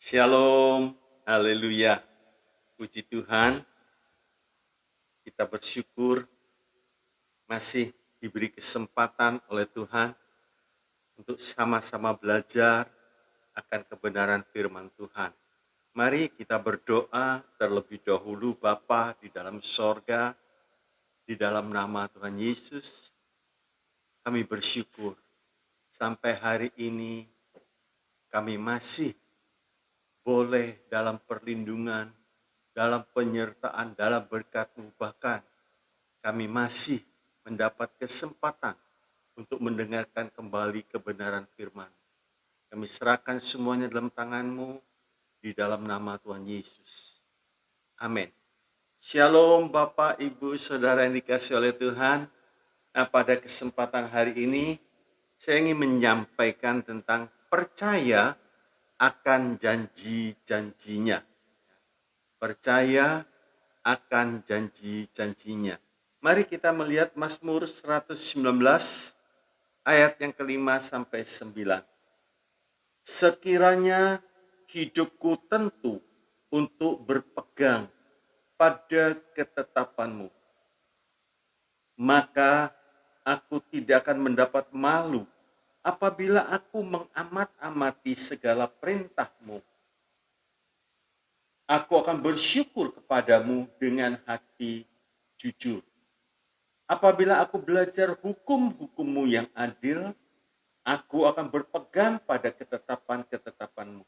Shalom, haleluya. Puji Tuhan, kita bersyukur masih diberi kesempatan oleh Tuhan untuk sama-sama belajar akan kebenaran firman Tuhan. Mari kita berdoa terlebih dahulu Bapa di dalam sorga, di dalam nama Tuhan Yesus. Kami bersyukur sampai hari ini kami masih boleh dalam perlindungan, dalam penyertaan, dalam berkat-Mu, bahkan kami masih mendapat kesempatan untuk mendengarkan kembali kebenaran firman. Kami serahkan semuanya dalam tangan-Mu, di dalam nama Tuhan Yesus. Amin. Shalom Bapak, Ibu, Saudara yang dikasihi oleh Tuhan. Nah, pada kesempatan hari ini, saya ingin menyampaikan tentang percaya akan janji-janjinya. Percaya akan janji-janjinya. Mari kita melihat Mazmur 119 ayat yang kelima sampai 9. Sekiranya hidupku tentu untuk berpegang pada ketetapan-Mu, maka aku tidak akan mendapat malu apabila aku mengamat-amati segala perintah-Mu. Aku akan bersyukur kepadamu dengan hati jujur. Apabila aku belajar hukum-hukum-Mu yang adil, aku akan berpegang pada ketetapan-ketetapan-Mu.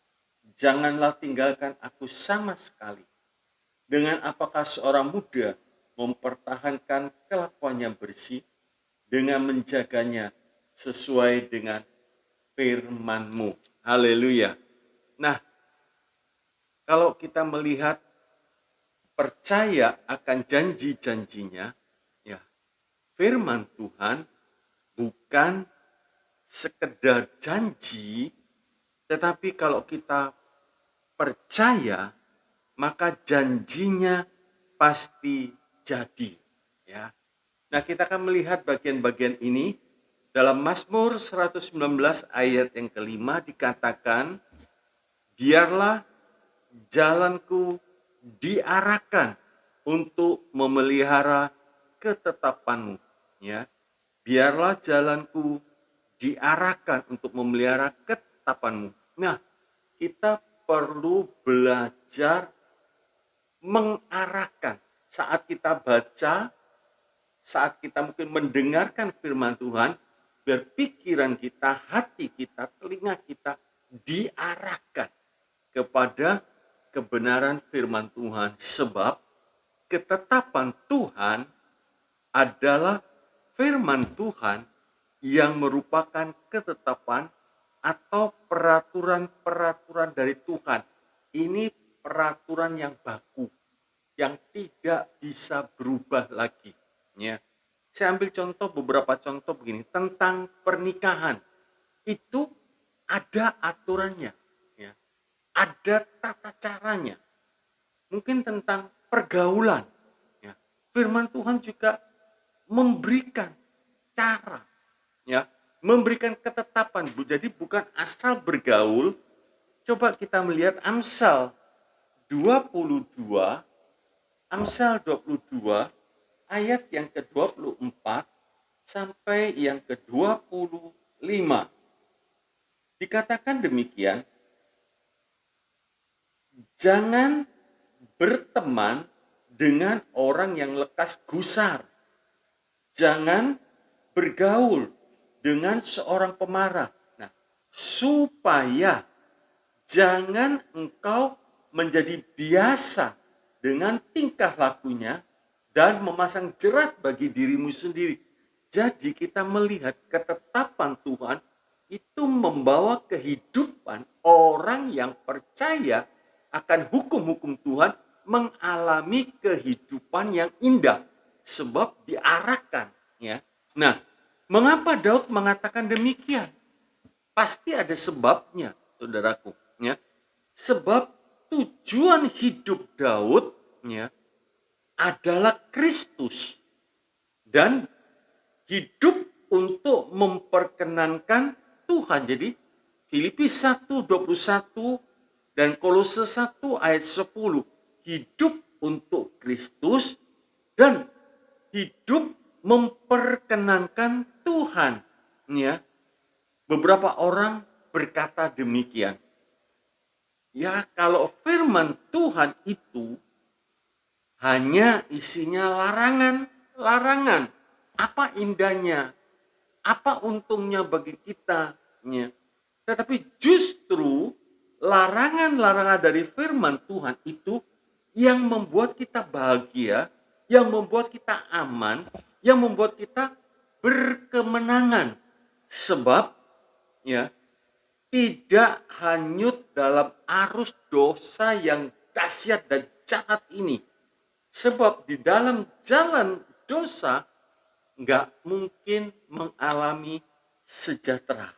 Janganlah tinggalkan aku sama sekali. Dengan apakah seorang muda mempertahankan kelakuan yang bersih dengan menjaganya sesuai dengan firman-Mu. Haleluya. Nah, kalau kita melihat percaya akan janji-janjinya, ya, firman Tuhan bukan sekedar janji, tetapi kalau kita percaya, maka janjinya pasti jadi. Ya. Nah, kita akan melihat bagian-bagian ini dalam Mazmur 119 ayat yang kelima dikatakan, biarlah jalanku diarahkan untuk memelihara ketetapan-Mu. Ya. Biarlah jalanku diarahkan untuk memelihara ketetapan-Mu. Nah, kita perlu belajar mengarahkan. Saat kita baca, saat kita mungkin mendengarkan firman Tuhan, biar pikiran kita, hati kita, telinga kita diarahkan kepada kebenaran firman Tuhan. Sebab ketetapan Tuhan adalah firman Tuhan yang merupakan ketetapan atau peraturan-peraturan dari Tuhan. Ini peraturan yang baku, yang tidak bisa berubah lagi. Ya. Saya ambil beberapa contoh begini, tentang pernikahan. Itu ada aturannya. Ya. Ada tata caranya. Mungkin tentang pergaulan. Ya. Firman Tuhan juga memberikan cara, ya, memberikan ketetapan. Jadi bukan asal bergaul. Coba kita melihat Amsal 22, Amsal 22 ayat yang ke-24 sampai yang ke-25. Dikatakan demikian, jangan berteman dengan orang yang lekas gusar. Jangan bergaul dengan seorang pemarah. Nah, supaya jangan engkau menjadi biasa dengan tingkah lakunya dan memasang jerat bagi dirimu sendiri. Jadi kita melihat ketetapan Tuhan itu membawa kehidupan orang yang percaya akan hukum-hukum Tuhan mengalami kehidupan yang indah sebab diarahkan, ya. Nah, mengapa Daud mengatakan demikian? Pasti ada sebabnya, saudaraku, ya. Sebab tujuan hidup Daud, ya, adalah Kristus dan hidup untuk memperkenankan Tuhan. Jadi Filipi 1:21 Dan Kolose 1 ayat 10, hidup untuk Kristus dan hidup memperkenankan Tuhan. Ya, beberapa orang berkata demikian. Ya, kalau firman Tuhan itu hanya isinya larangan. Apa indahnya? Apa untungnya bagi kita? Ya. Tetapi justru larangan-larangan dari firman Tuhan itu yang membuat kita bahagia, yang membuat kita aman, yang membuat kita berkemenangan. Sebab ya, tidak hanyut dalam arus dosa yang dahsyat dan jahat ini. Sebab di dalam jalan dosa nggak mungkin mengalami sejahtera.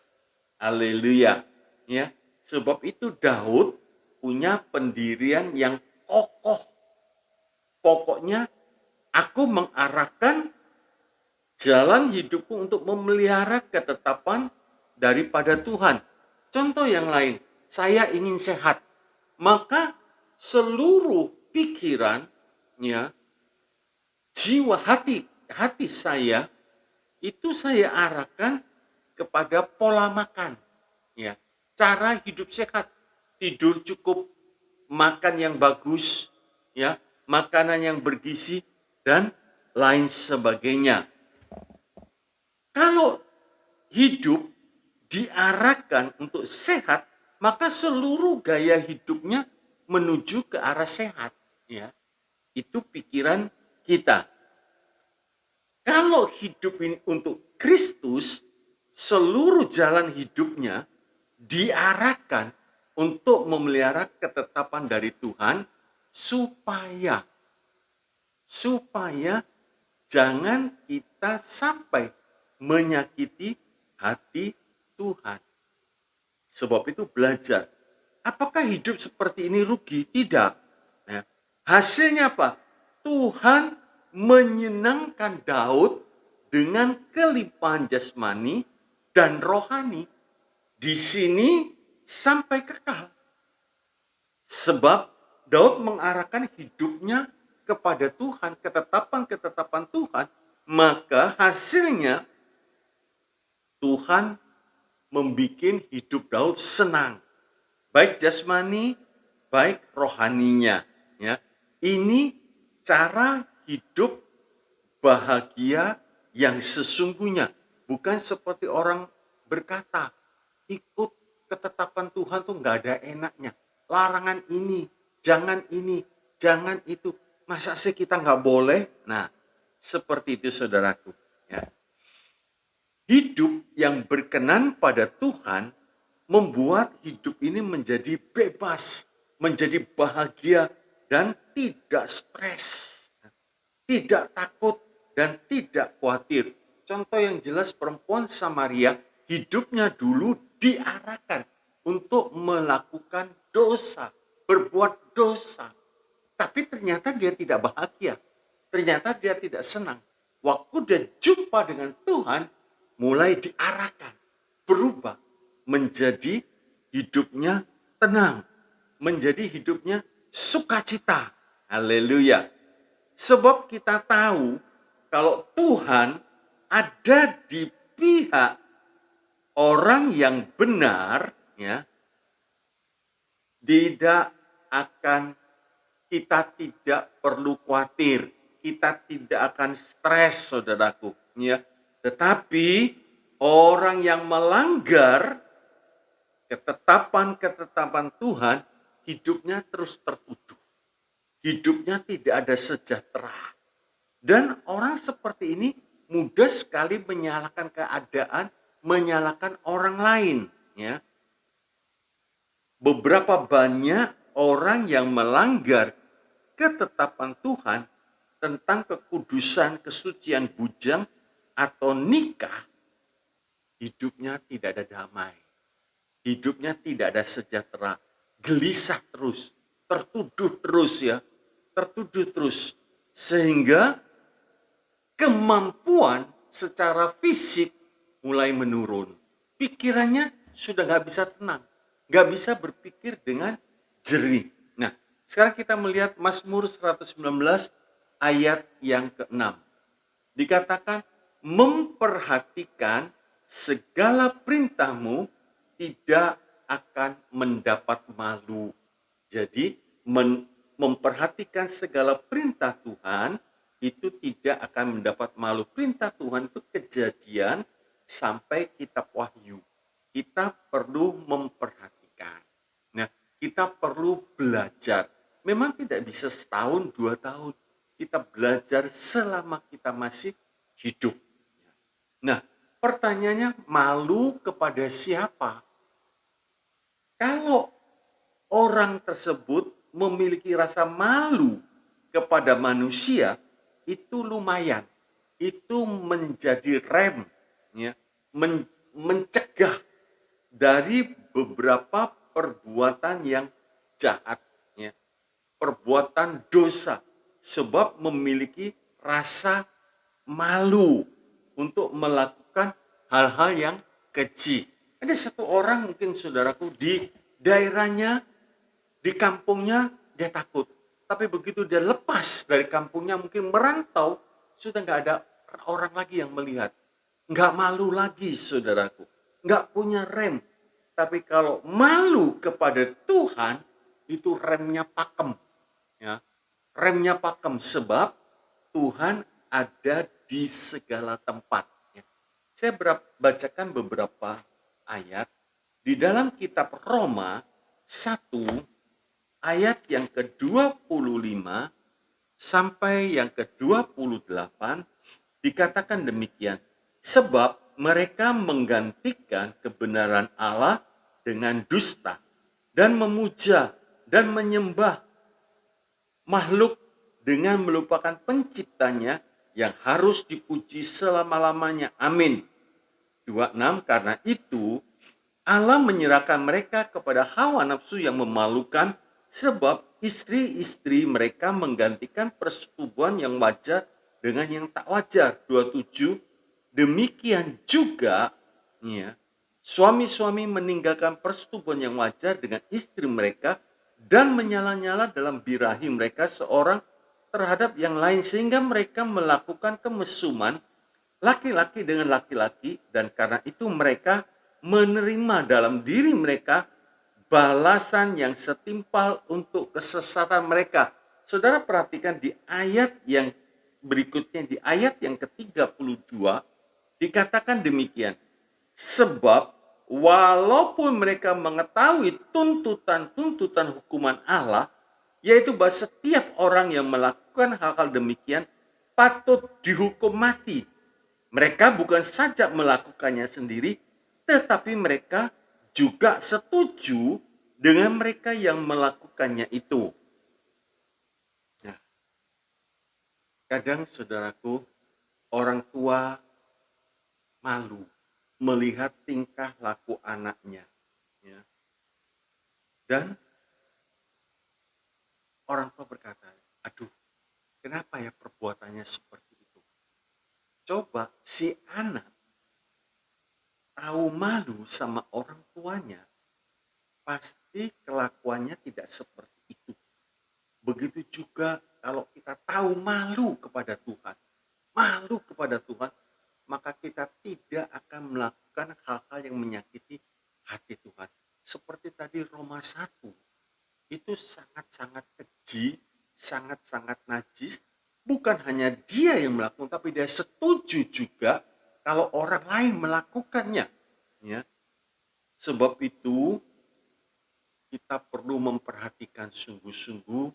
Haleluya. Ya, sebab itu Daud punya pendirian yang kokoh. Pokoknya aku mengarahkan jalan hidupku untuk memelihara ketetapan daripada Tuhan. Contoh yang lain, saya ingin sehat. Maka seluruh pikiran, ya, jiwa hati saya itu saya arahkan kepada pola makan, ya, cara hidup sehat, tidur cukup, makan yang bagus, ya, makanan yang bergizi dan lain sebagainya. Kalau hidup diarahkan untuk sehat, maka seluruh gaya hidupnya menuju ke arah sehat, ya. Itu pikiran kita. Kalau hidup ini untuk Kristus, seluruh jalan hidupnya diarahkan untuk memelihara ketetapan dari Tuhan supaya jangan kita sampai menyakiti hati Tuhan. Sebab itu belajar. Apakah hidup seperti ini rugi? Tidak. Nah, hasilnya apa? Tuhan menyenangkan Daud dengan kelimpahan jasmani dan rohani di sini sampai kekal. Sebab Daud mengarahkan hidupnya kepada Tuhan, ketetapan-ketetapan Tuhan, maka hasilnya Tuhan membuat hidup Daud senang, baik jasmani, baik rohaninya. Ya, ini cara hidup bahagia yang sesungguhnya, bukan seperti orang berkata ikut ketetapan Tuhan tuh nggak ada enaknya. Larangan ini, jangan itu. Masa sih kita nggak boleh? Nah, seperti itu saudaraku. Ya. Hidup yang berkenan pada Tuhan membuat hidup ini menjadi bebas, menjadi bahagia dan tidak stres, tidak takut dan tidak khawatir. Contoh yang jelas, perempuan Samaria hidupnya dulu diarahkan untuk melakukan dosa, berbuat dosa. Tapi ternyata dia tidak bahagia. Ternyata dia tidak senang. Waktu dia jumpa dengan Tuhan, mulai diarahkan, berubah menjadi hidupnya tenang, menjadi hidupnya sukacita. Haleluya. Sebab kita tahu kalau Tuhan ada di pihak orang yang benar, ya, kita tidak perlu khawatir, kita tidak akan stres, saudaraku, ya. Tetapi orang yang melanggar ketetapan Tuhan, hidupnya terus tertuduh. Hidupnya tidak ada sejahtera. Dan orang seperti ini mudah sekali menyalahkan keadaan, menyalahkan orang lain. Ya. Beberapa banyak orang yang melanggar ketetapan Tuhan tentang kekudusan, kesucian bujang atau nikah, hidupnya tidak ada damai. Hidupnya tidak ada sejahtera. Gelisah terus, tertuduh terus, ya. Tertuduh terus. Sehingga kemampuan secara fisik mulai menurun. Pikirannya sudah gak bisa tenang. Gak bisa berpikir dengan jernih. Nah, sekarang kita melihat Mazmur 119 ayat yang ke-6. Dikatakan, memperhatikan segala perintahmu tidak akan mendapat malu. Jadi, memperhatikan segala perintah Tuhan itu tidak akan mendapat malu. Perintah Tuhan itu kejadian sampai kitab Wahyu. Kita perlu memperhatikan. Nah, kita perlu belajar. Memang tidak bisa setahun, 2 tahun. Kita belajar selama kita masih hidup. Nah, pertanyaannya, malu kepada siapa? Kalau orang tersebut memiliki rasa malu kepada manusia, itu lumayan. Itu menjadi rem, ya, mencegah dari beberapa perbuatan yang jahat, ya, perbuatan dosa, sebab memiliki rasa malu untuk melakukan hal-hal yang keji. Ada satu orang mungkin saudaraku di daerahnya, di kampungnya dia takut. Tapi begitu dia lepas dari kampungnya, mungkin merantau, sudah nggak ada orang lagi yang melihat. Nggak malu lagi saudaraku. Nggak punya rem. Tapi kalau malu kepada Tuhan, itu remnya pakem. Ya, remnya pakem sebab Tuhan ada di segala tempat. Ya. Saya bacakan beberapa ayat di dalam kitab Roma 1 ayat yang ke-25 sampai yang ke-28 dikatakan demikian. Sebab mereka menggantikan kebenaran Allah dengan dusta dan memuja dan menyembah makhluk dengan melupakan penciptanya yang harus dipuji selama-lamanya. Amin. 26, karena itu Allah menyerahkan mereka kepada hawa nafsu yang memalukan, sebab istri-istri mereka menggantikan persetubuhan yang wajar dengan yang tak wajar. 27, demikian juga ya, suami-suami meninggalkan persetubuhan yang wajar dengan istri mereka dan menyala-nyala dalam birahi mereka seorang terhadap yang lain, sehingga mereka melakukan kemesuman laki-laki dengan laki-laki, dan karena itu mereka menerima dalam diri mereka balasan yang setimpal untuk kesesatan mereka. Saudara perhatikan di ayat yang berikutnya, di ayat yang ke-32 dikatakan demikian. Sebab walaupun mereka mengetahui tuntutan-tuntutan hukuman Allah, yaitu bahwa setiap orang yang melakukan hal-hal demikian patut dihukum mati. Mereka bukan saja melakukannya sendiri, tetapi mereka juga setuju dengan mereka yang melakukannya itu. Nah, kadang saudaraku, orang tua malu melihat tingkah laku anaknya. Ya. Dan orang tua berkata, aduh, kenapa ya perbuatannya seperti itu? Coba si anak tahu malu sama orang tuanya, pasti kelakuannya tidak seperti itu. Begitu juga kalau kita tahu malu kepada Tuhan, maka kita tidak akan melakukan hal-hal yang menyakiti hati Tuhan. Seperti tadi Roma 1, itu sangat-sangat keji, sangat-sangat najis. Bukan hanya dia yang melakukan, tapi dia setuju juga kalau orang lain melakukannya. Ya. Sebab itu kita perlu memperhatikan sungguh-sungguh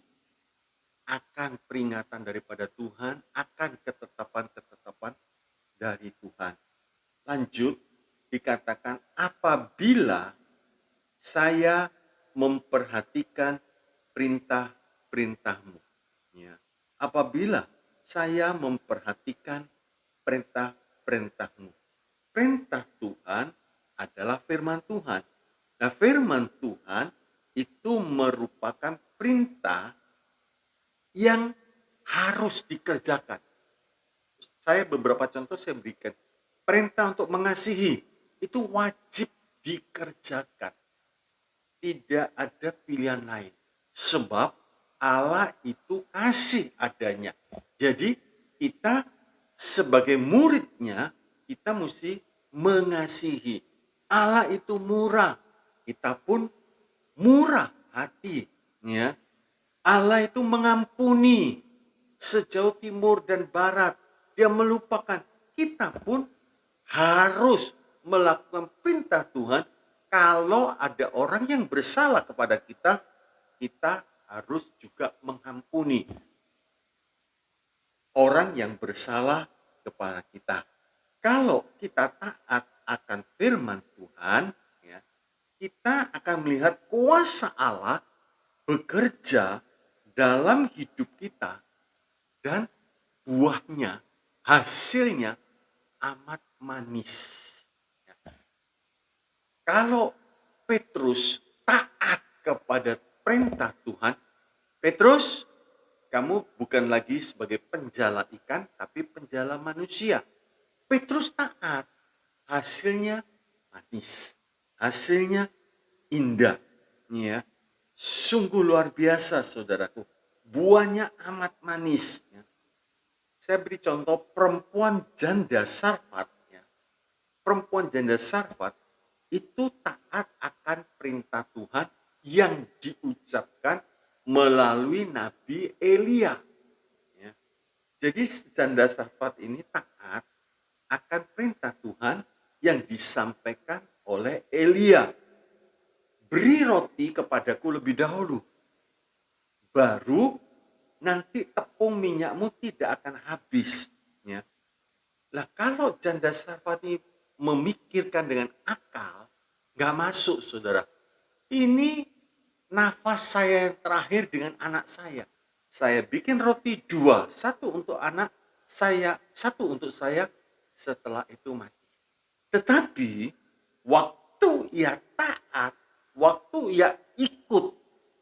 akan peringatan daripada Tuhan, akan ketetapan-ketetapan dari Tuhan. Lanjut, dikatakan apabila saya memperhatikan perintah-perintahmu. Ya. Apabila saya memperhatikan perintah-perintahmu. Perintah Tuhan adalah firman Tuhan. Nah, firman Tuhan itu merupakan perintah yang harus dikerjakan. Saya beberapa contoh saya berikan. Perintah untuk mengasihi itu wajib dikerjakan. Tidak ada pilihan lain. Sebab Allah itu kasih adanya. Jadi kita sebagai muridnya, kita mesti mengasihi. Allah itu murah, kita pun murah hati. Ya. Allah itu mengampuni sejauh timur dan barat. Dia melupakan. Kita pun harus melakukan perintah Tuhan. Kalau ada orang yang bersalah kepada kita, kita harus juga mengampuni orang yang bersalah kepada kita. Kalau kita taat akan firman Tuhan, ya, kita akan melihat kuasa Allah bekerja dalam hidup kita dan buahnya, hasilnya amat manis. Ya. Kalau Petrus taat kepada perintah Tuhan, Petrus, kamu bukan lagi sebagai penjala ikan, tapi penjala manusia. Petrus taat, hasilnya manis, hasilnya indah. Ya. Sungguh luar biasa, saudaraku. Buahnya amat manis. Ya. Saya beri contoh perempuan janda Sarfat. Ya. Perempuan janda Sarfat itu taat akan perintah Tuhan yang diucapkan melalui Nabi Elia. Ya. Jadi janda Sarfat ini taat akan perintah Tuhan yang disampaikan oleh Elia. Beri roti kepadaku lebih dahulu, baru nanti tepung minyakmu tidak akan habis. Ya. Lah kalau janda Sarfat ini memikirkan dengan akal, gak masuk, saudara. Ini nafas saya yang terakhir dengan anak saya. Saya bikin roti 2, 1 untuk anak saya, 1 untuk saya, setelah itu mati. Tetapi waktu ia taat, waktu ia ikut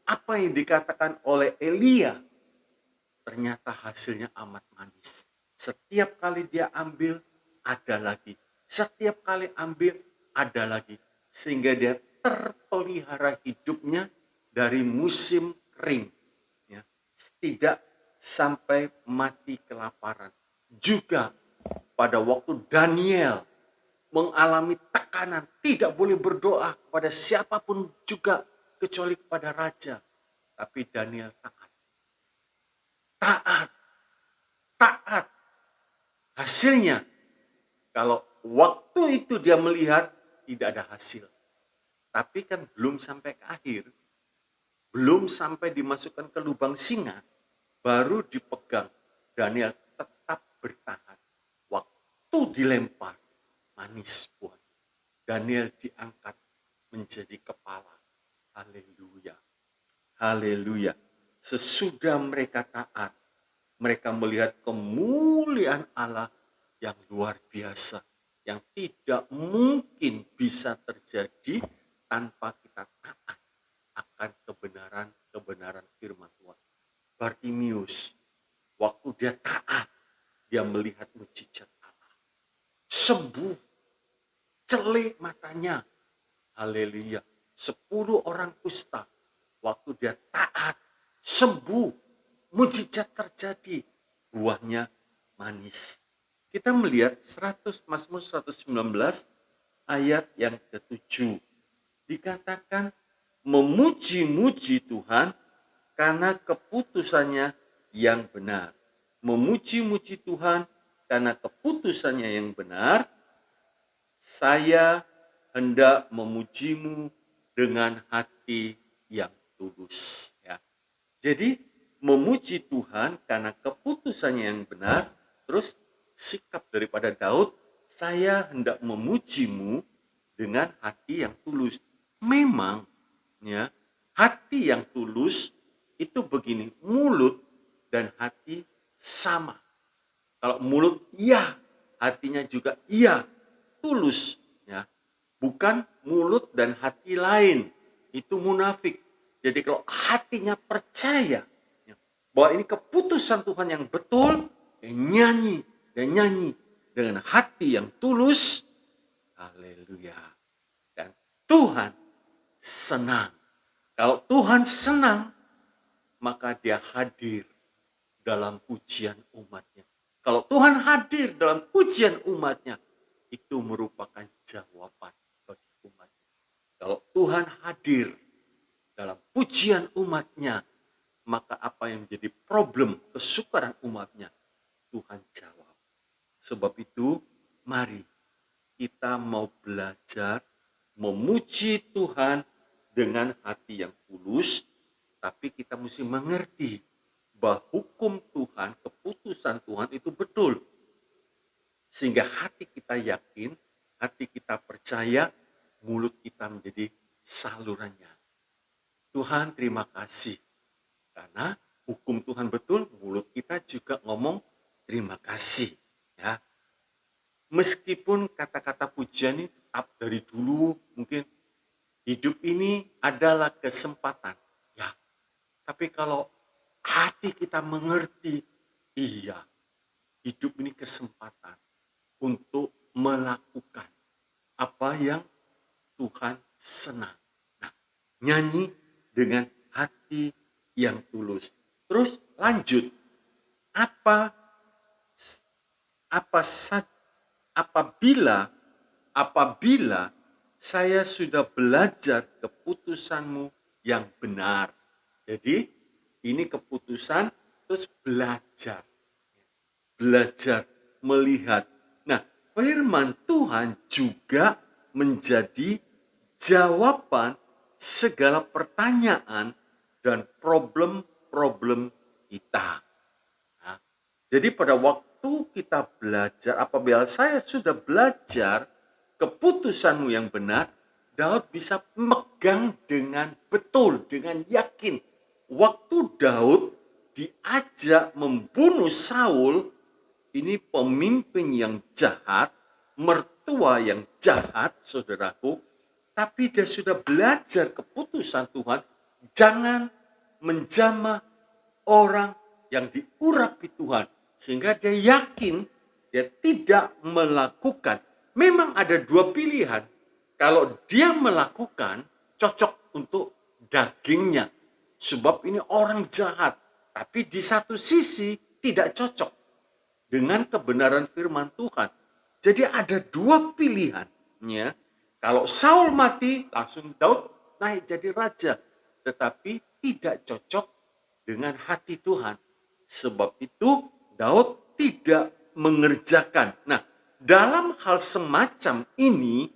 apa yang dikatakan oleh Elia, ternyata hasilnya amat manis. Setiap kali dia ambil, ada lagi. Setiap kali ambil, ada lagi. Sehingga dia terpelihara hidupnya dari musim kering. Ya. Tidak sampai mati kelaparan. Juga pada waktu Daniel mengalami tekanan, tidak boleh berdoa kepada siapapun juga kecuali kepada raja. Tapi Daniel taat. Taat. Hasilnya, kalau waktu itu dia melihat tidak ada hasil. Tapi kan belum sampai ke akhir, belum sampai dimasukkan ke lubang singa, baru dipegang. Daniel tetap bertahan. Waktu dilempar, manis buah. Daniel diangkat menjadi kepala. Haleluya. Haleluya. Sesudah mereka taat, mereka melihat kemuliaan Allah yang luar biasa, yang tidak mungkin bisa terjadi tanpa kita taat akan kebenaran firman Tuhan. Bartimius, waktu dia taat, dia melihat mujizat Allah. Sembuh, celik matanya. Haleluya. 10 orang kusta, waktu dia taat, sembuh. Mujizat terjadi, buahnya manis. Kita melihat Mazmur 119 ayat yang ke-7. Dikatakan memuji-muji Tuhan karena keputusannya yang benar. Memuji-muji Tuhan karena keputusannya yang benar. Saya hendak memujimu dengan hati yang tulus. Ya. Jadi memuji Tuhan karena keputusannya yang benar. Terus sikap daripada Daud, saya hendak memujimu dengan hati yang tulus. Memang ya, hati yang tulus itu begini, mulut dan hati sama. Kalau mulut iya, hatinya juga iya, tulus ya. Bukan mulut dan hati lain, itu munafik. Jadi kalau hatinya percaya bahwa ini keputusan Tuhan yang betul, dan nyanyi dengan hati yang tulus. Haleluya. Dan Tuhan senang. Kalau Tuhan senang, maka dia hadir dalam pujian umatnya. Kalau Tuhan hadir dalam pujian umatnya, itu merupakan jawaban bagi umatnya. Kalau Tuhan hadir dalam pujian umatnya, maka apa yang menjadi problem kesukaran umatnya, Tuhan jawab. Sebab itu, mari kita mau belajar memuji Tuhan dengan hati yang tulus, tapi kita mesti mengerti bahwa hukum Tuhan, keputusan Tuhan itu betul. Sehingga hati kita yakin, hati kita percaya, mulut kita menjadi salurannya. Tuhan terima kasih. Karena hukum Tuhan betul, mulut kita juga ngomong terima kasih. Ya. Meskipun kata-kata pujian ini tetap dari dulu, mungkin hidup ini adalah kesempatan. Ya, tapi kalau hati kita mengerti, iya, hidup ini kesempatan untuk melakukan apa yang Tuhan senang. Nah, nyanyi dengan hati yang tulus. Terus lanjut, apa apabila saya sudah belajar keputusanmu yang benar. Jadi ini keputusan terus belajar melihat. Nah, firman Tuhan juga menjadi jawaban segala pertanyaan dan problem-problem kita. Nah, jadi pada waktu kita belajar, apabila saya sudah belajar keputusanmu yang benar, Daud bisa memegang dengan betul, dengan yakin. Waktu Daud diajak membunuh Saul, ini pemimpin yang jahat, mertua yang jahat, saudaraku, tapi dia sudah belajar keputusan Tuhan, jangan menjamah orang yang diurapi Tuhan. Sehingga dia yakin dia tidak melakukan. Memang ada dua pilihan. Kalau dia melakukan, cocok untuk dagingnya. Sebab ini orang jahat. Tapi di satu sisi tidak cocok dengan kebenaran firman Tuhan. Jadi ada dua pilihannya. Kalau Saul mati, langsung Daud naik jadi raja. Tetapi tidak cocok dengan hati Tuhan. Sebab itu Daud tidak mengerjakan. Nah, dalam hal semacam ini,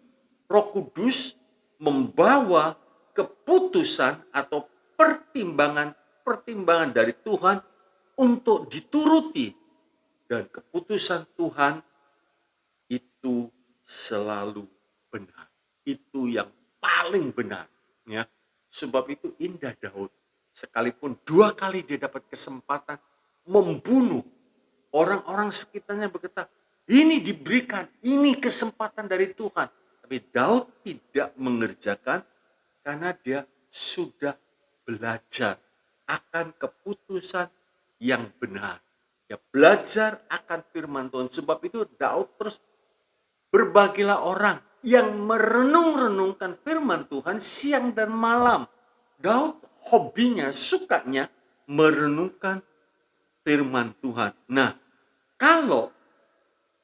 Roh Kudus membawa keputusan atau pertimbangan dari Tuhan untuk dituruti. Dan keputusan Tuhan itu selalu benar. Itu yang paling benar. Ya. Sebab itu indah Daud. Sekalipun 2 kali dia dapat kesempatan membunuh, orang-orang sekitarnya berkata, ini diberikan, ini kesempatan dari Tuhan. Tapi Daud tidak mengerjakan karena dia sudah belajar akan keputusan yang benar. Ya, belajar akan firman Tuhan. Sebab itu Daud terus berbagilah orang yang merenung-renungkan firman Tuhan siang dan malam. Daud hobinya, sukanya merenungkan firman Tuhan. Nah, kalau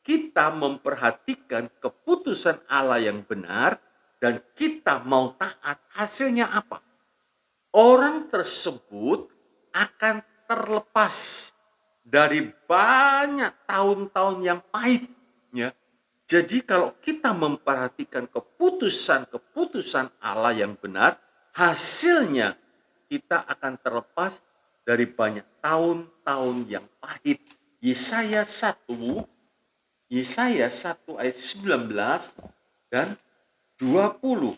kita memperhatikan keputusan Allah yang benar dan kita mau taat, hasilnya apa? Orang tersebut akan terlepas dari banyak tahun-tahun yang pahit. Ya. Jadi kalau kita memperhatikan keputusan Allah yang benar, hasilnya kita akan terlepas dari banyak tahun-tahun yang pahit. Yesaya 1 ayat 19 dan 20.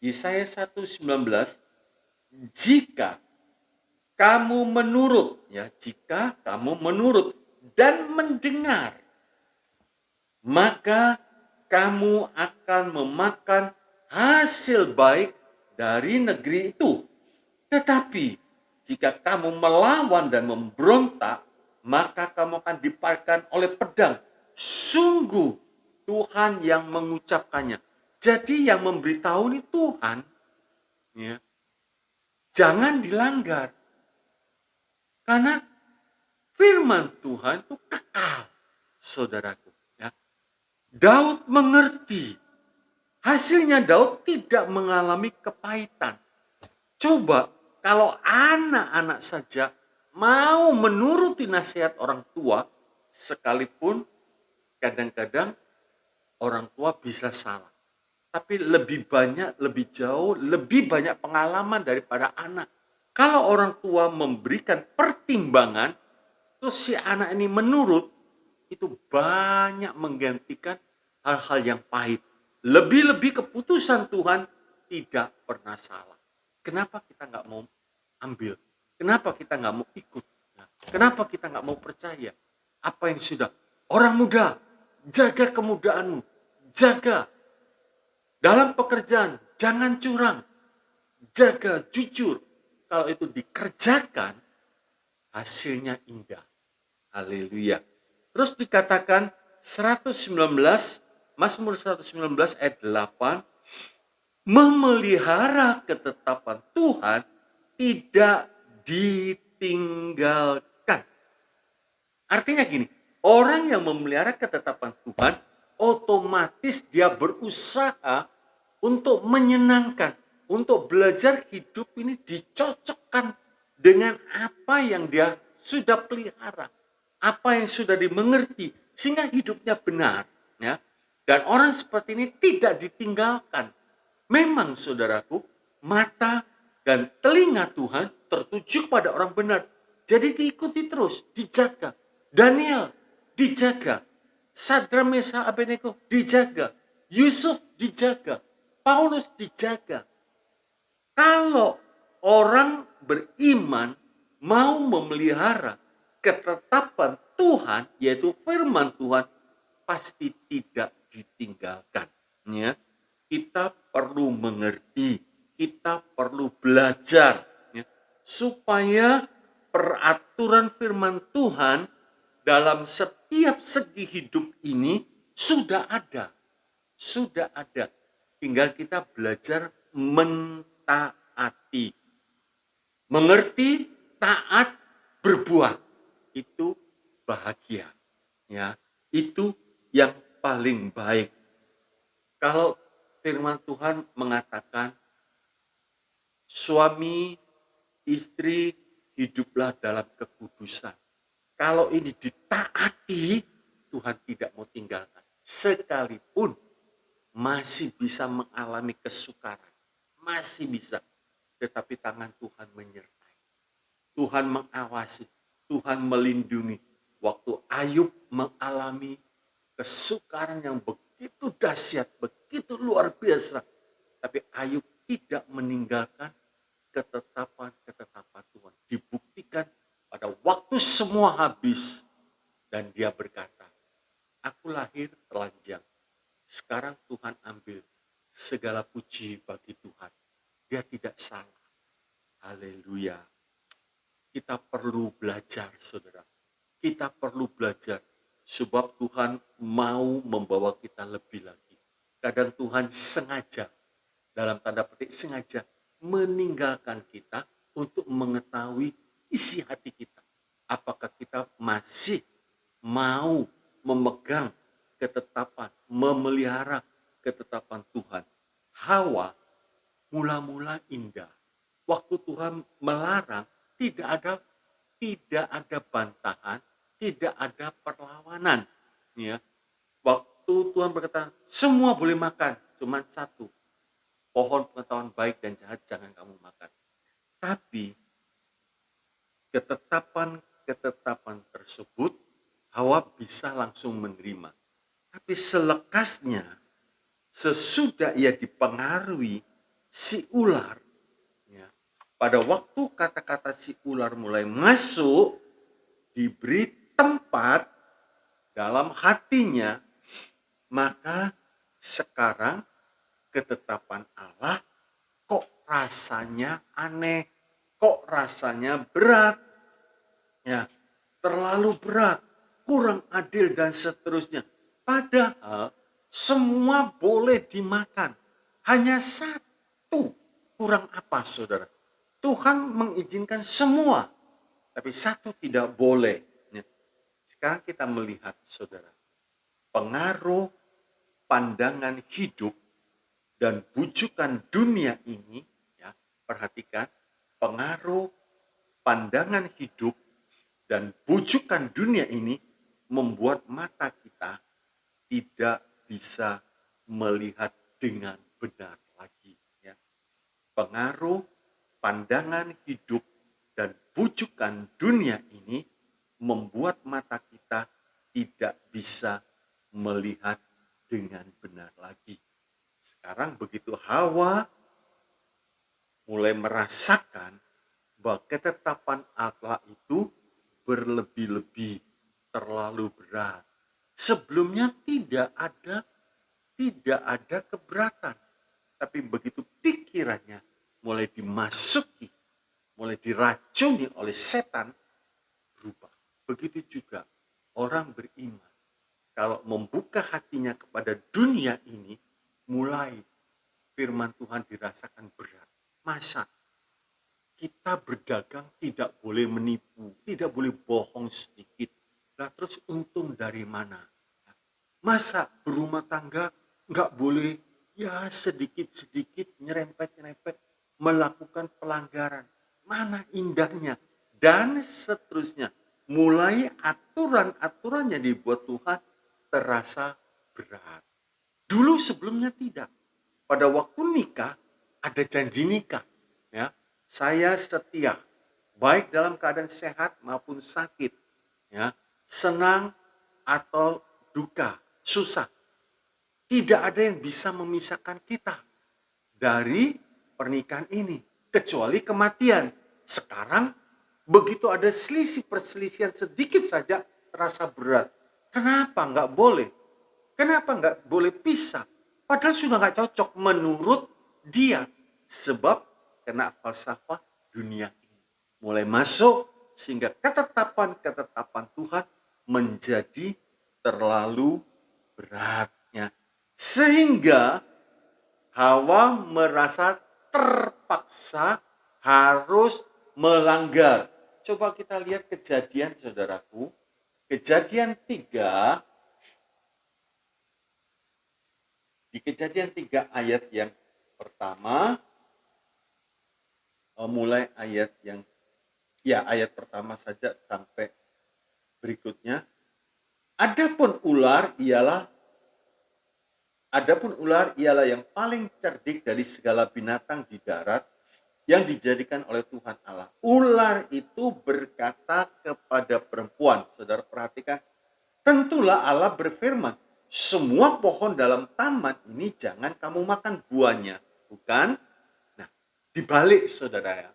Yesaya 1:19, jika kamu menurut dan mendengar, maka kamu akan memakan hasil baik dari negeri itu. Tetapi jika kamu melawan dan memberontak, maka kamu akan dipakan oleh pedang. Sungguh Tuhan yang mengucapkannya. Jadi yang memberitahu ini Tuhan. Ya. Jangan dilanggar. Karena firman Tuhan itu kekal, saudaraku. Ya. Daud mengerti. Hasilnya Daud tidak mengalami kepahitan. Coba kalau anak-anak saja mau menuruti nasihat orang tua, sekalipun kadang-kadang orang tua bisa salah. Tapi lebih banyak, lebih jauh, lebih banyak pengalaman daripada anak. Kalau orang tua memberikan pertimbangan, terus si anak ini menurut, itu banyak menggantikan hal-hal yang pahit. Lebih-lebih keputusan Tuhan tidak pernah salah. Kenapa kita nggak mau ambil? Kenapa kita nggak mau ikut? Kenapa kita nggak mau percaya? Apa yang sudah? Orang muda, jaga kemudaanmu. Jaga. Dalam pekerjaan, jangan curang. Jaga jujur. Kalau itu dikerjakan, hasilnya indah. Haleluya. Terus dikatakan 119, Mazmur 119 ayat 8, memelihara ketetapan Tuhan tidak ditinggalkan. Artinya gini, orang yang memelihara ketetapan Tuhan, otomatis dia berusaha untuk menyenangkan, untuk belajar hidup ini dicocokkan dengan apa yang dia sudah pelihara, apa yang sudah dimengerti, sehingga hidupnya benar. Ya. Dan orang seperti ini tidak ditinggalkan. Memang saudaraku, mata dan telinga Tuhan tertuju pada orang benar. Jadi diikuti terus, dijaga. Daniel dijaga. Sadra, Mesa, Abednego dijaga. Yusuf dijaga. Paulus dijaga. Kalau orang beriman mau memelihara ketetapan Tuhan, yaitu firman Tuhan, pasti tidak ditinggalkan. Ya. Kita perlu mengerti, kita perlu belajar, ya, supaya peraturan firman Tuhan dalam setiap segi hidup ini sudah ada. Sudah ada. Tinggal kita belajar mentaati. Mengerti, taat, berbuah. Itu bahagia. Ya, itu yang paling baik. Kalau firman Tuhan mengatakan, suami, istri, hiduplah dalam kekudusan. Kalau ini ditaati, Tuhan tidak mau tinggalkan. Sekalipun masih bisa mengalami kesukaran. Masih bisa. Tetapi tangan Tuhan menyertai. Tuhan mengawasi. Tuhan melindungi. Waktu Ayub mengalami kesukaran yang begitu dahsyat, begitu luar biasa. Tapi Ayub tidak meninggalkan ketetapan-ketetapan Tuhan. Dibuktikan pada waktu semua habis. Dan dia berkata, aku lahir telanjang. Sekarang Tuhan ambil segala puji bagi Tuhan. Dia tidak salah. Haleluya. Kita perlu belajar, saudara. Kita perlu belajar. Sebab Tuhan mau membawa kita lebih lagi. Kadang Tuhan sengaja, dalam tanda petik sengaja, meninggalkan kita untuk mengetahui isi hati kita. Apakah kita masih mau memegang ketetapan, memelihara ketetapan Tuhan. Hawa mula-mula indah. Waktu Tuhan melarang, tidak ada bantahan, tidak ada perlawanan. Ya. Waktu Tuhan berkata, semua boleh makan, cuma satu. Pohon pengetahuan baik dan jahat jangan kamu makan. Tapi ketetapan tersebut Hawa bisa langsung menerima. Tapi selekasnya, sesudah ia dipengaruhi si ular, ya, pada waktu kata-kata si ular mulai masuk, diberi tempat dalam hatinya, maka sekarang ketetapan Allah kok rasanya aneh, kok rasanya berat, ya, terlalu berat, kurang adil dan seterusnya. Padahal semua boleh dimakan, hanya satu kurang apa, saudara? Tuhan mengizinkan semua, tapi satu tidak boleh. Ya. Sekarang kita melihat, saudara, pengaruh pandangan hidup dan bujukan dunia ini, ya, perhatikan, pengaruh pandangan hidup dan bujukan dunia ini membuat mata kita tidak bisa melihat dengan benar lagi. Ya. Pengaruh pandangan hidup dan bujukan dunia ini membuat mata kita tidak bisa melihat dengan benar lagi. Sekarang begitu Hawa mulai merasakan bahwa ketetapan Allah itu berlebih-lebih, terlalu berat. Sebelumnya tidak ada keberatan. Tapi begitu pikirannya mulai dimasuki, mulai diracuni oleh setan, berubah. Begitu juga orang beriman. Kalau membuka hatinya kepada dunia ini, mulai firman Tuhan dirasakan berat. Masa kita berdagang tidak boleh menipu, tidak boleh bohong sedikit. Nah, terus untung dari mana? Masa berumah tangga nggak boleh ya sedikit-sedikit nyerempet-nyerempet melakukan pelanggaran. Mana indahnya? Dan seterusnya. Mulai aturan-aturan yang dibuat Tuhan terasa berat. Dulu sebelumnya tidak. Pada waktu nikah ada janji nikah. Ya, saya setia, baik dalam keadaan sehat maupun sakit, ya, senang atau duka, susah. Tidak ada yang bisa memisahkan kita dari pernikahan ini, kecuali kematian. Sekarang begitu ada selisih perselisihan sedikit saja terasa berat. Kenapa nggak boleh? Kenapa nggak boleh pisah? Padahal sudah nggak cocok menurut dia. Sebab kena falsafah dunia ini. Mulai masuk sehingga ketetapan-ketetapan Tuhan menjadi terlalu beratnya. Sehingga Hawa merasa terpaksa harus melanggar. Coba kita lihat Kejadian, saudaraku. Kejadian 3, di Kejadian 3 ayat yang pertama, mulai ayat pertama saja sampai berikutnya. Adapun ular ialah yang paling cerdik dari segala binatang di darat yang dijadikan oleh Tuhan Allah. Ular itu berkata kepada perempuan, saudara perhatikan, tentulah Allah berfirman, semua pohon dalam taman ini jangan kamu makan buahnya, bukan? Nah, dibalik saudara ya.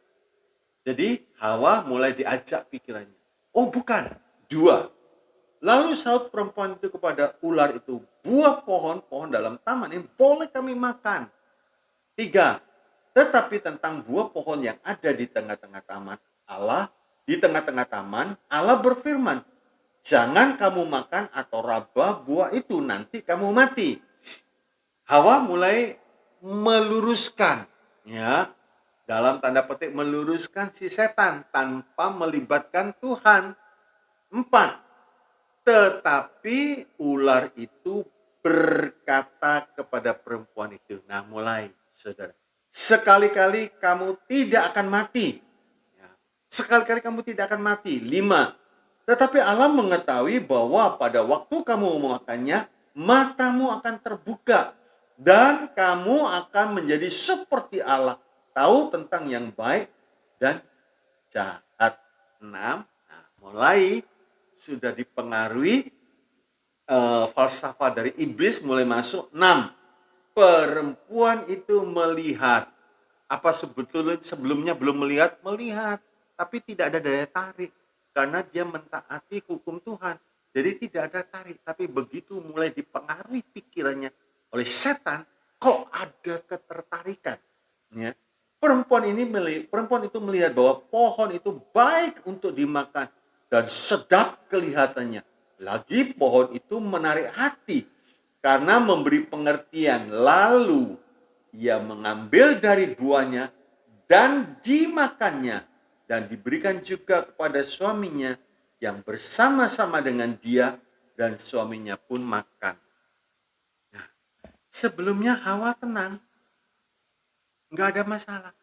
Jadi Hawa mulai diajak pikirannya. Oh bukan, 2. Lalu sahut perempuan itu kepada ular itu, buah pohon dalam taman ini boleh kami makan. 3. Tetapi tentang buah pohon yang ada di tengah-tengah taman, Allah berfirman, jangan kamu makan atau raba buah itu, nanti kamu mati. Hawa mulai meluruskan, ya, dalam tanda petik meluruskan si setan tanpa melibatkan Tuhan. 4. Tetapi ular itu berkata kepada perempuan itu, nah mulai saudara, sekali-kali kamu tidak akan mati. Ya. Sekali-kali kamu tidak akan mati. 5. Tetapi Allah mengetahui bahwa pada waktu kamu memakannya, matamu akan terbuka. Dan kamu akan menjadi seperti Allah. Tahu tentang yang baik dan jahat. 6. Nah, mulai sudah dipengaruhi falsafah dari iblis mulai masuk. 6. Perempuan itu melihat. Apa sebelumnya belum melihat? Melihat. Tapi tidak ada daya tarik. Karena dia mentaati hukum Tuhan. Jadi tidak ada tarik. Tapi begitu mulai dipengaruhi pikirannya oleh setan, kok ada ketertarikan. Ya. Perempuan itu melihat bahwa pohon itu baik untuk dimakan. Dan sedap kelihatannya. Lagi pohon itu menarik hati. Karena memberi pengertian, lalu ia mengambil dari buahnya dan dimakannya. dan diberikan juga kepada suaminya yang bersama-sama dengan dia, dan suaminya pun makan. Nah, sebelumnya Hawa tenang, nggak ada masalah.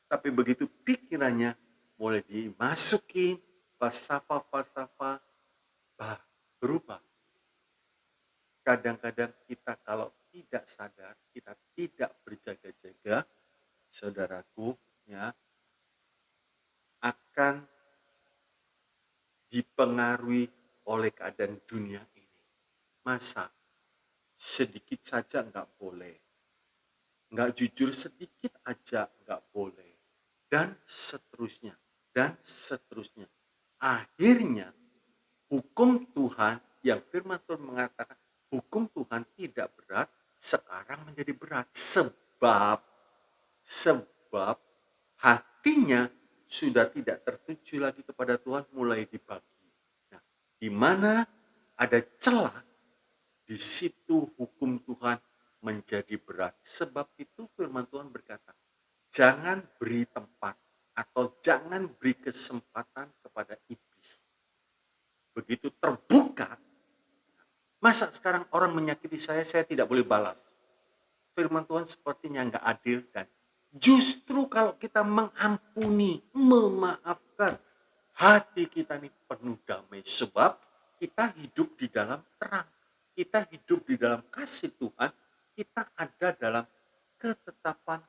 Tapi begitu pikirannya mulai dimasukin falsafah-falsafah, berubah. Kadang-kadang kita kalau tidak sadar, kita tidak berjaga-jaga, saudaraku, ya, akan dipengaruhi oleh keadaan dunia ini. Masa sedikit saja nggak boleh, nggak jujur sedikit aja nggak boleh, dan seterusnya, dan seterusnya. Akhirnya hukum Tuhan yang firman Tuhan mengatakan hukum Tuhan tidak berat, sekarang menjadi berat. Sebab hatinya sudah tidak tertuju lagi kepada Tuhan, mulai dibagi. Nah, di mana ada celah, di situ hukum Tuhan menjadi berat. Sebab itu firman Tuhan berkata, jangan beri tempat atau jangan beri kesempatan kepada iblis. Begitu terbuka, masa sekarang orang menyakiti saya tidak boleh balas. Firman Tuhan sepertinya nggak adil, dan justru kalau kita mengampuni, memaafkan, hati kita ini penuh damai. Sebab kita hidup di dalam terang, kita hidup di dalam kasih Tuhan, kita ada dalam ketetapan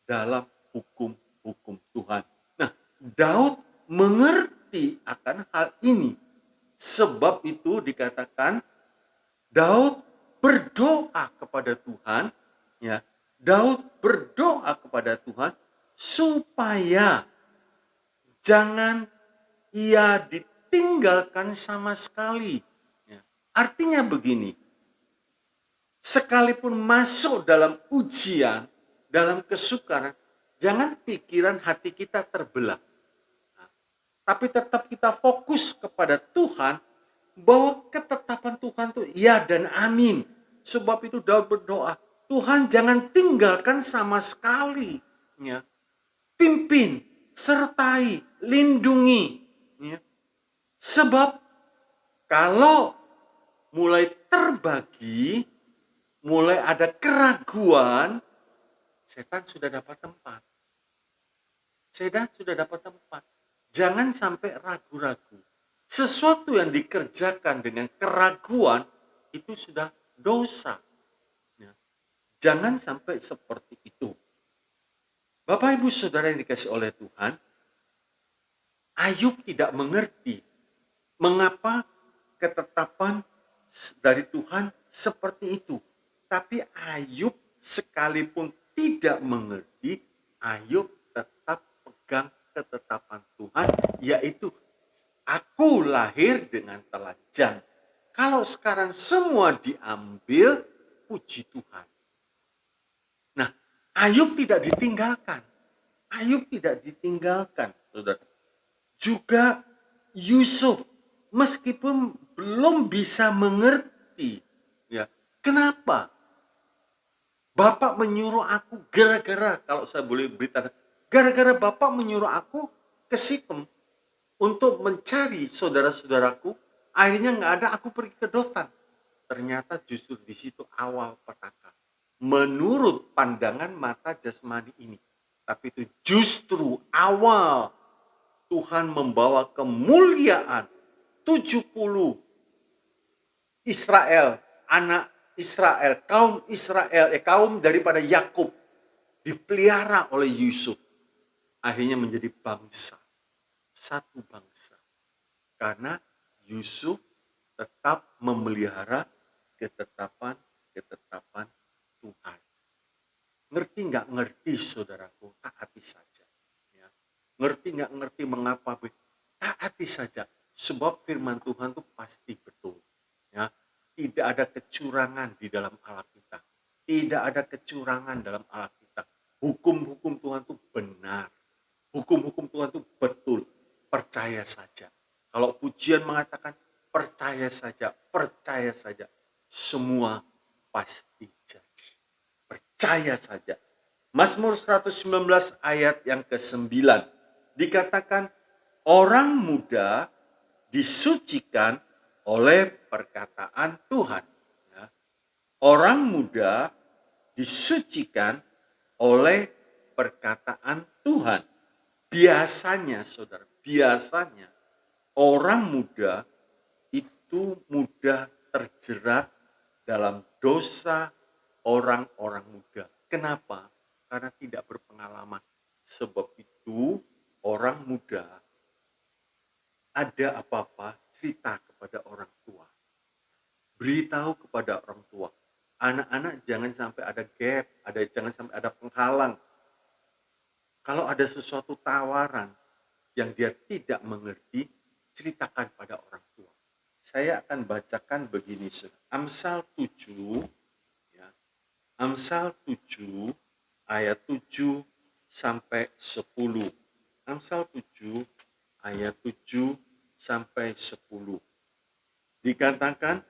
dalam hukum-hukum Tuhan. Nah, Daud mengerti akan hal ini. Sebab itu dikatakan Daud berdoa kepada Tuhan, ya. Daud berdoa kepada Tuhan supaya jangan ia ditinggalkan sama sekali. Ya. Artinya begini, sekalipun masuk dalam ujian, dalam kesukaran, jangan pikiran hati kita terbelah. Nah, tapi tetap kita fokus kepada Tuhan, bahwa ketetapan Tuhan itu ya dan amin. Sebab itu Daud berdoa, Tuhan jangan tinggalkan sama sekali. Ya. Pimpin, sertai, lindungi. Ya. Sebab kalau mulai terbagi, mulai ada keraguan, setan sudah dapat tempat. Setan sudah dapat tempat. Jangan sampai ragu-ragu. Sesuatu yang dikerjakan dengan keraguan itu sudah dosa. Ya. Jangan sampai seperti itu. Bapak Ibu Saudara yang dikasih oleh Tuhan, Ayub tidak mengerti mengapa ketetapan dari Tuhan seperti itu. Tapi Ayub sekalipun tidak mengerti, Ayub tetap pegang ketetapan Tuhan, yaitu aku lahir dengan telanjang. Kalau sekarang semua diambil, puji Tuhan. Nah, Ayub tidak ditinggalkan. Ayub tidak ditinggalkan, saudara. Juga Yusuf, meskipun belum bisa mengerti, ya, kenapa Bapak menyuruh aku gara-gara, kalau saya boleh beritahu, gara-gara Bapak menyuruh aku ke Sikem untuk mencari saudara-saudaraku, akhirnya nggak ada, aku pergi ke Dotan. Ternyata justru di situ awal petaka. Menurut pandangan mata jasmani ini. Tapi itu justru awal Tuhan membawa kemuliaan 70 Israel, anak Israel, kaum daripada Yakub dipelihara oleh Yusuf. Akhirnya menjadi bangsa. Satu bangsa. Karena Yusuf tetap memelihara ketetapan Tuhan. Ngerti nggak ngerti, saudaraku, taati saja. Ya. Ngerti nggak ngerti mengapa, taati saja. Sebab firman Tuhan itu pasti betul. Ya. Tidak ada kecurangan di dalam Alkitab. Tidak ada kecurangan dalam Alkitab. Hukum-hukum Tuhan itu benar. Hukum-hukum Tuhan itu betul. Percaya saja. Kalau pujian mengatakan percaya saja. Semua pasti jadi. Percaya saja. Mazmur 119 ayat yang ke-9. dikatakan orang muda disucikan oleh perkataan Tuhan. Ya. Orang muda disucikan oleh perkataan Tuhan. Biasanya, saudara, biasanya orang muda itu mudah terjerat dalam dosa orang-orang muda. Kenapa? Karena tidak berpengalaman. Sebab itu orang muda ada apa-apa cerita kepada orang tua. Beritahu kepada orang tua. Anak-anak jangan sampai ada gap, jangan sampai ada penghalang. Kalau ada sesuatu tawaran yang dia tidak mengerti, ceritakan pada orang tua. Saya akan bacakan begini, Amsal 7, ya. Amsal 7 ayat 7 sampai 10. Amsal 7 ayat 7 sampai 10. Dikatakan,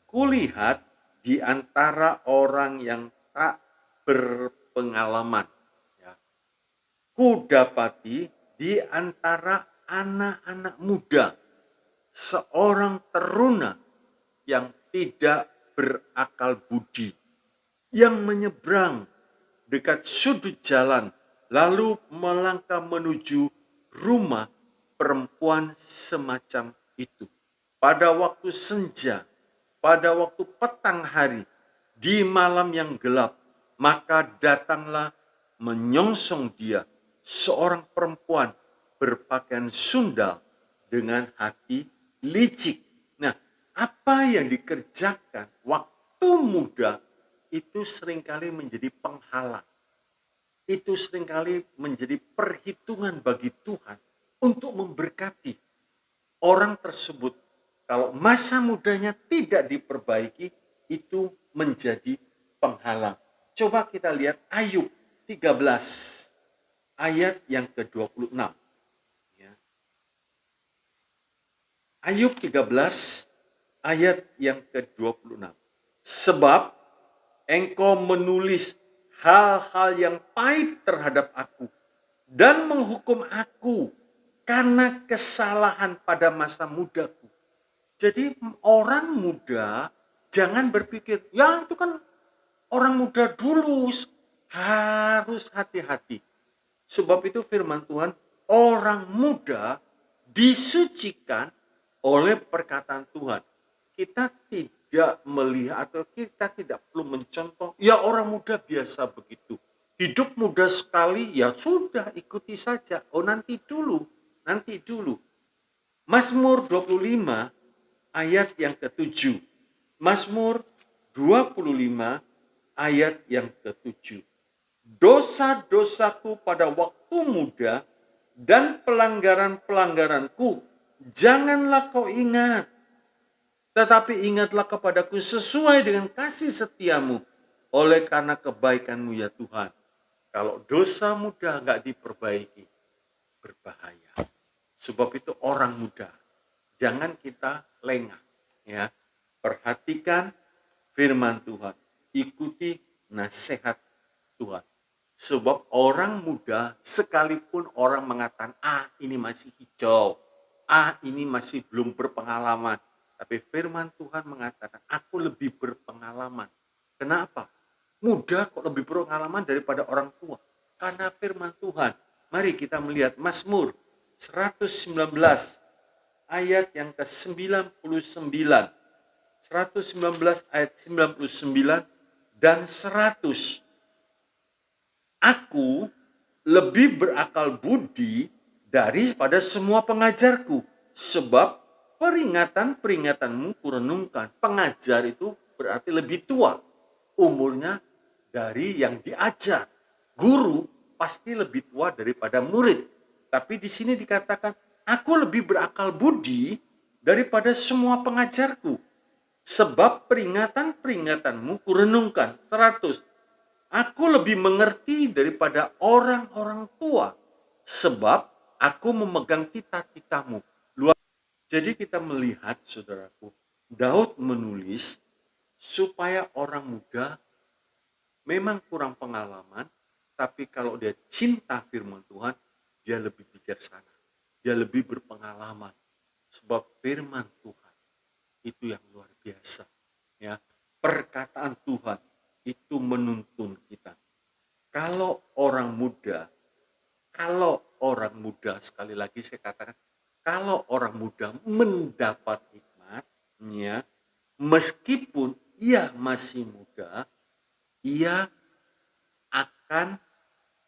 kulihat di antara orang yang tak berpengalaman, ya. Kudapati di antara anak-anak muda seorang teruna yang tidak berakal budi, yang menyeberang dekat sudut jalan, lalu melangkah menuju rumah perempuan semacam itu. Pada waktu senja, pada waktu petang hari, di malam yang gelap, maka datanglah menyongsong dia seorang perempuan berpakaian sundal dengan hati licik. Nah, apa yang dikerjakan waktu muda itu seringkali menjadi penghalang. Itu seringkali menjadi perhitungan bagi Tuhan untuk memberkati orang tersebut. Kalau masa mudanya tidak diperbaiki, itu menjadi penghalang. Coba kita lihat Ayub 13 ayat yang ke-26. Ya. Ayub 13 ayat yang ke-26. Sebab engkau menulis hal-hal yang pahit terhadap aku dan menghukum aku karena kesalahan pada masa mudaku. Jadi orang muda jangan berpikir, ya itu kan orang muda dulu, harus hati-hati. Sebab itu firman Tuhan, orang muda disucikan oleh perkataan Tuhan. Kita tidak melihat atau kita tidak perlu mencontoh, ya orang muda biasa begitu. Hidup muda sekali, ya sudah ikuti saja. Oh nanti dulu. Mazmur 25 ayat yang ke-7. Mazmur 25 ayat yang ke-7. Dosa-dosaku pada waktu muda dan pelanggaran-pelanggaranku janganlah kau ingat. Tetapi ingatlah kepadaku sesuai dengan kasih setiamu oleh karena kebaikanmu ya Tuhan. Kalau dosa muda nggak diperbaiki, berbahaya. Sebab itu orang muda, jangan kita lengah. Ya, perhatikan firman Tuhan, ikuti nasihat Tuhan. Sebab orang muda, sekalipun orang mengatakan, ini masih hijau, ini masih belum berpengalaman. Tapi firman Tuhan mengatakan, aku lebih berpengalaman. Kenapa? Muda kok lebih berpengalaman daripada orang tua. Karena firman Tuhan. Mari kita melihat Mazmur 119 ayat yang ke-99. 119 ayat 99 dan 100. Aku lebih berakal budi daripada semua pengajarku, sebab peringatan-peringatanmu kurenungkan. Pengajar itu berarti lebih tua umurnya dari yang diajar. Guru pasti lebih tua daripada murid. Tapi di sini dikatakan, aku lebih berakal budi daripada semua pengajarku. Sebab peringatan-peringatanmu kurenungkan. 100. Aku lebih mengerti daripada orang-orang tua. Sebab aku memegang titah-titahmu. Jadi kita melihat, saudaraku, Daud menulis supaya orang muda memang kurang pengalaman, tapi kalau dia cinta firman Tuhan, dia lebih bijaksana, dia lebih berpengalaman. Sebab firman Tuhan itu yang luar biasa. Ya, perkataan Tuhan itu menuntun kita. Kalau orang muda, sekali lagi saya katakan, kalau orang muda mendapat hikmatnya, meskipun ia masih muda, ia akan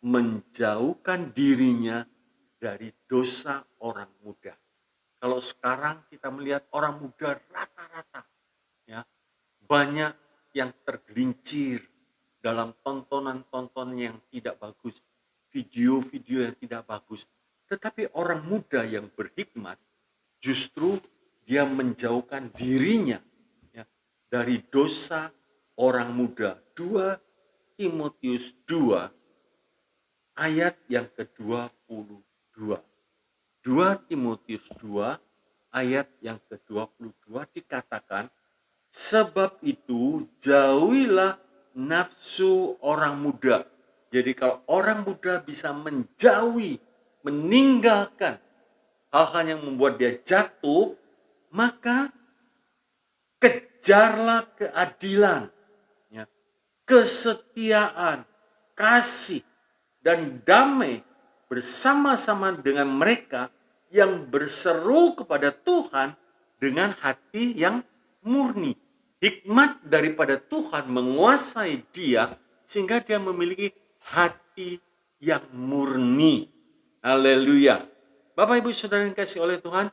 menjauhkan dirinya dari dosa orang muda. Kalau sekarang kita melihat orang muda rata-rata, ya, banyak yang tergelincir dalam tontonan-tontonan yang tidak bagus, video-video yang tidak bagus. Tetapi orang muda yang berhikmat justru dia menjauhkan dirinya, ya, dari dosa orang muda. 2 Timotius 2 ayat yang ke-22. 2 Timotius 2 ayat yang ke-22 dikatakan, sebab itu jauhilah nafsu orang muda. Jadi kalau orang muda bisa menjauhi, meninggalkan hal-hal yang membuat dia jatuh, maka kejarlah keadilan, ya, kesetiaan, kasih, dan damai bersama-sama dengan mereka yang berseru kepada Tuhan dengan hati yang murni. Hikmat daripada Tuhan menguasai dia sehingga dia memiliki hati yang murni. Haleluya. Bapak Ibu Saudara yang kasih oleh Tuhan,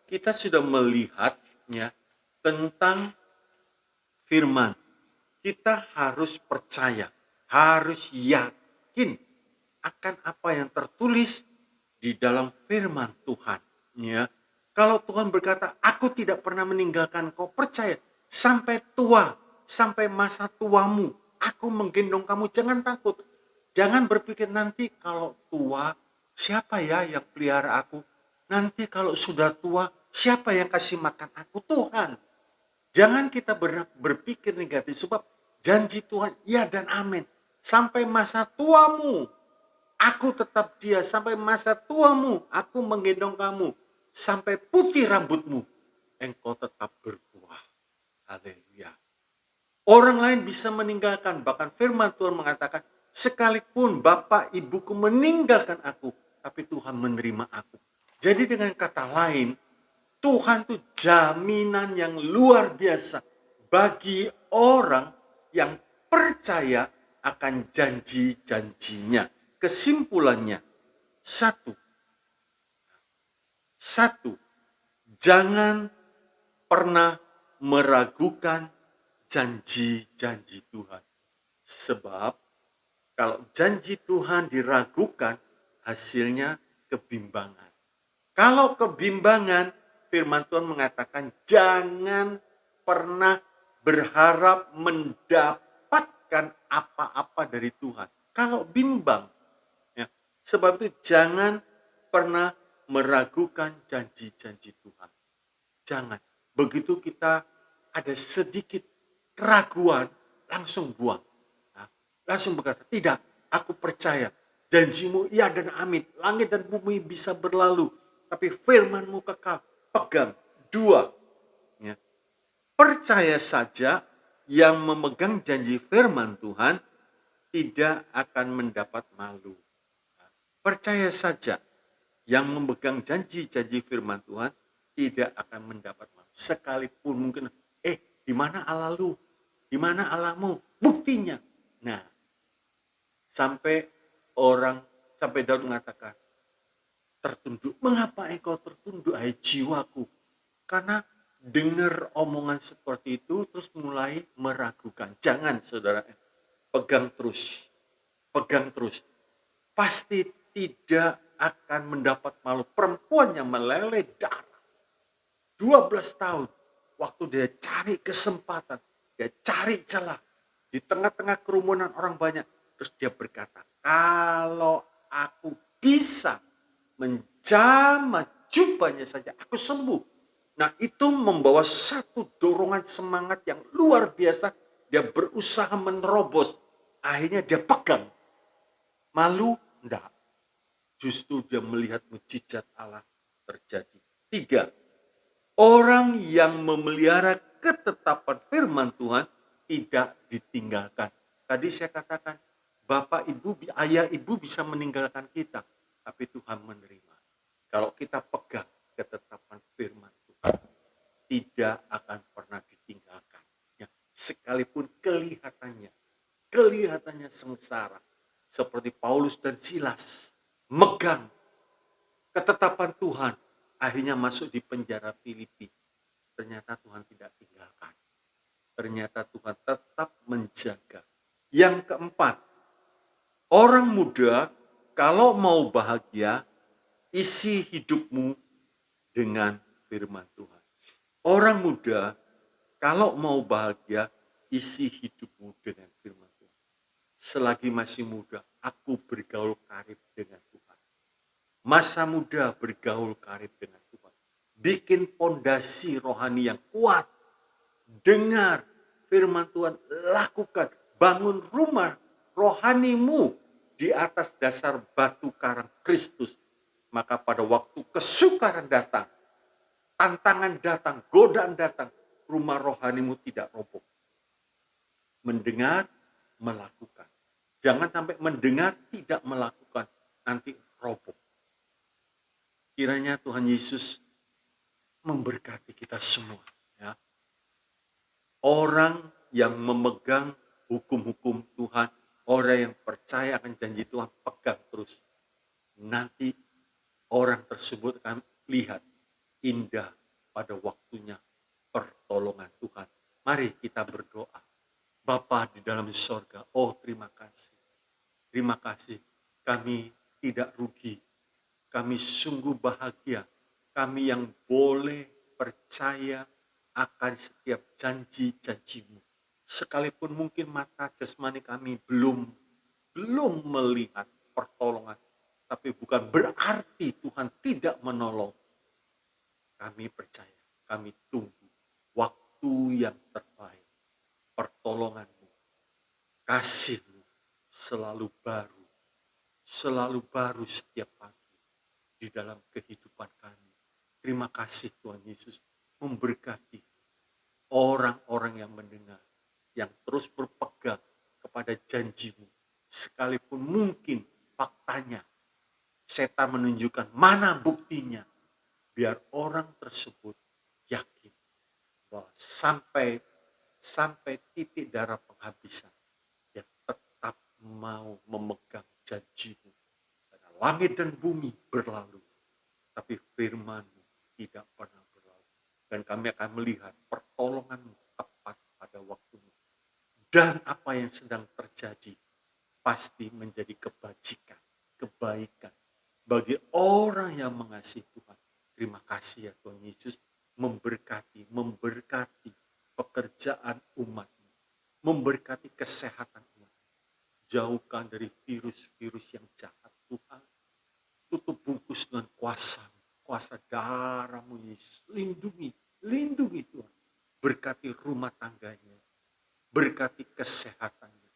kita sudah melihatnya tentang firman. Kita harus percaya, harus yakin akan apa yang tertulis di dalam firman Tuhan. Ya. Kalau Tuhan berkata, aku tidak pernah meninggalkan kau, percaya sampai tua, sampai masa tuamu, aku menggendong kamu, jangan takut. Jangan berpikir nanti kalau tua, siapa ya yang pelihara aku? Nanti kalau sudah tua, siapa yang kasih makan aku? Tuhan. Jangan kita berpikir negatif, sebab janji Tuhan, ya dan amin. Sampai masa tuamu, aku tetap dia. Sampai masa tuamu, aku menggendong kamu. Sampai putih rambutmu, engkau tetap berbuah. Haleluya. Orang lain bisa meninggalkan, bahkan firman Tuhan mengatakan, sekalipun bapak ibuku meninggalkan aku, tapi Tuhan menerima aku. Jadi dengan kata lain, Tuhan itu jaminan yang luar biasa bagi orang yang percaya akan janji-janjinya. Kesimpulannya, satu, jangan pernah meragukan janji-janji Tuhan. Sebab kalau janji Tuhan diragukan, hasilnya kebimbangan. Kalau kebimbangan, firman Tuhan mengatakan jangan pernah berharap mendapatkan apa-apa dari Tuhan. Kalau bimbang, ya, sebab itu jangan pernah meragukan janji-janji Tuhan. Jangan. Begitu kita ada sedikit keraguan, langsung buang. Nah, langsung berkata, tidak, aku percaya. Janjimu iya dan amin. Langit dan bumi bisa berlalu, tapi firmanmu kekal. Pegang. 2. Ya. Percaya saja yang memegang janji firman Tuhan tidak akan mendapat malu. Percaya saja yang memegang janji-janji firman Tuhan tidak akan mendapat malu. Sekalipun mungkin, di mana Allah lu? Di mana Allahmu? Buktinya. Nah, sampai Daud mengatakan, tertunduk. Mengapa engkau tertunduk, hai jiwaku? Karena dengar omongan seperti itu terus mulai meragukan. Jangan, saudara. Pegang terus. Pegang terus. Pasti tidak akan mendapat malu. Perempuan yang meleleh darah 12 tahun. Waktu dia cari kesempatan, dia cari celah di tengah-tengah kerumunan orang banyak. Terus dia berkata, kalau aku bisa menjamah jubahnya saja, aku sembuh. Nah, itu membawa satu dorongan semangat yang luar biasa. Dia berusaha menerobos. Akhirnya dia pegang. Malu? Enggak. justru dia melihat mujizat Allah terjadi. 3, orang yang memelihara ketetapan firman Tuhan tidak ditinggalkan. Tadi saya katakan, Bapak Ibu, ayah ibu bisa meninggalkan kita, tapi Tuhan menerima. Kalau kita pegang ketetapan firman Tuhan, tidak akan pernah ditinggalkan. Ya, sekalipun kelihatannya sengsara, seperti Paulus dan Silas megang ketetapan Tuhan, akhirnya masuk di penjara Filipi. Ternyata Tuhan tidak tinggalkan. Ternyata Tuhan tetap menjaga. Yang keempat, orang muda kalau mau bahagia, isi hidupmu dengan firman Tuhan. Orang muda kalau mau bahagia, isi hidupmu dengan firman Tuhan. Selagi masih muda, aku bergaul karib dengan Tuhan. Masa muda bergaul karib dengan Tuhan. Bikin fondasi rohani yang kuat. Dengar firman Tuhan, lakukan. Bangun rumah rohanimu di atas dasar batu karang Kristus. Maka pada waktu kesukaran datang, tantangan datang, godaan datang, rumah rohanimu tidak roboh. Mendengar, melakukan. Jangan sampai mendengar, tidak melakukan. Nanti roboh. Kiranya Tuhan Yesus memberkati kita semua. Ya. Orang yang memegang hukum-hukum Tuhan, orang yang percaya akan janji Tuhan, pegang terus. Nanti orang tersebut akan lihat indah pada waktunya pertolongan Tuhan. Mari kita berdoa. Bapa di dalam sorga, oh terima kasih. Terima kasih, kami tidak rugi. Kami sungguh bahagia, kami yang boleh percaya akan setiap janji-janji-Mu. Sekalipun mungkin mata jasmani kami belum melihat pertolongan, tapi bukan berarti Tuhan tidak menolong. Kami percaya, kami tunggu waktu yang terbaik, pertolongan-Mu, kasih-Mu selalu baru setiap pagi di dalam kehidupan kami. Terima kasih Tuhan Yesus memberkati orang-orang yang mendengar, yang terus berpegang kepada janji-Mu. Sekalipun mungkin faktanya, setan menunjukkan mana buktinya, biar orang tersebut yakin bahwa sampai titik darah penghabisan, dia tetap mau memegang janji-Mu. Langit dan bumi berlalu, tapi firman-Mu tidak pernah berlalu. Dan kami akan melihat pertolongan-Mu tepat pada waktunya. Dan apa yang sedang terjadi pasti menjadi kebaikan bagi orang yang mengasihi Tuhan. Terima kasih ya Tuhan Yesus, memberkati pekerjaan umat-Mu, memberkati kesehatan umat. Jauhkan dari virus-virus yang jahat Tuhan. Tutup bungkus dengan kuasa darah-Mu Yesus. Lindungi Tuhan. Berkati rumah tangganya, berkati kesehatannya,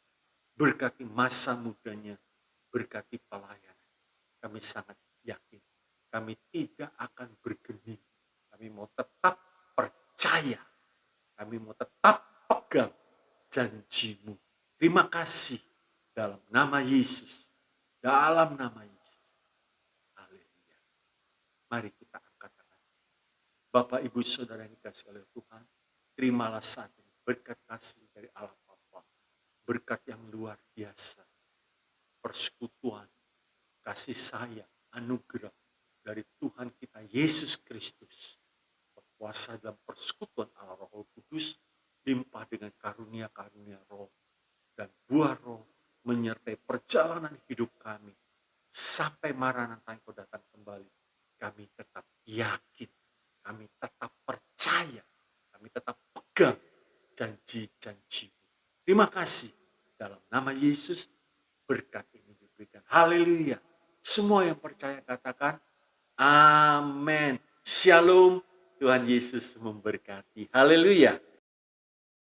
berkati masa mudanya, berkati pelayanan. Kami sangat yakin, kami tidak akan bergeming. Kami mau tetap percaya, kami mau tetap pegang janji-Mu. Terima kasih dalam nama Yesus, dalam nama Yesus. Mari kita angkat tangan. Bapak, Ibu, Saudara yang dikasihi oleh Tuhan, terimalah saat ini berkat kasih dari Allah Bapa, berkat yang luar biasa, persekutuan, kasih sayang, anugerah dari Tuhan kita Yesus Kristus, berkuasa dalam persekutuan Allah Roh Kudus, limpah dengan karunia-karunia roh, dan buah roh menyertai perjalanan hidup kami, sampai Maranatha Engkau datang kembali. Kami tetap yakin, kami tetap percaya, kami tetap pegang janji-janji-Mu. Terima kasih, dalam nama Yesus berkat ini diberikan. Haleluya. Semua yang percaya katakan amin. Shalom. Tuhan Yesus memberkati. Haleluya.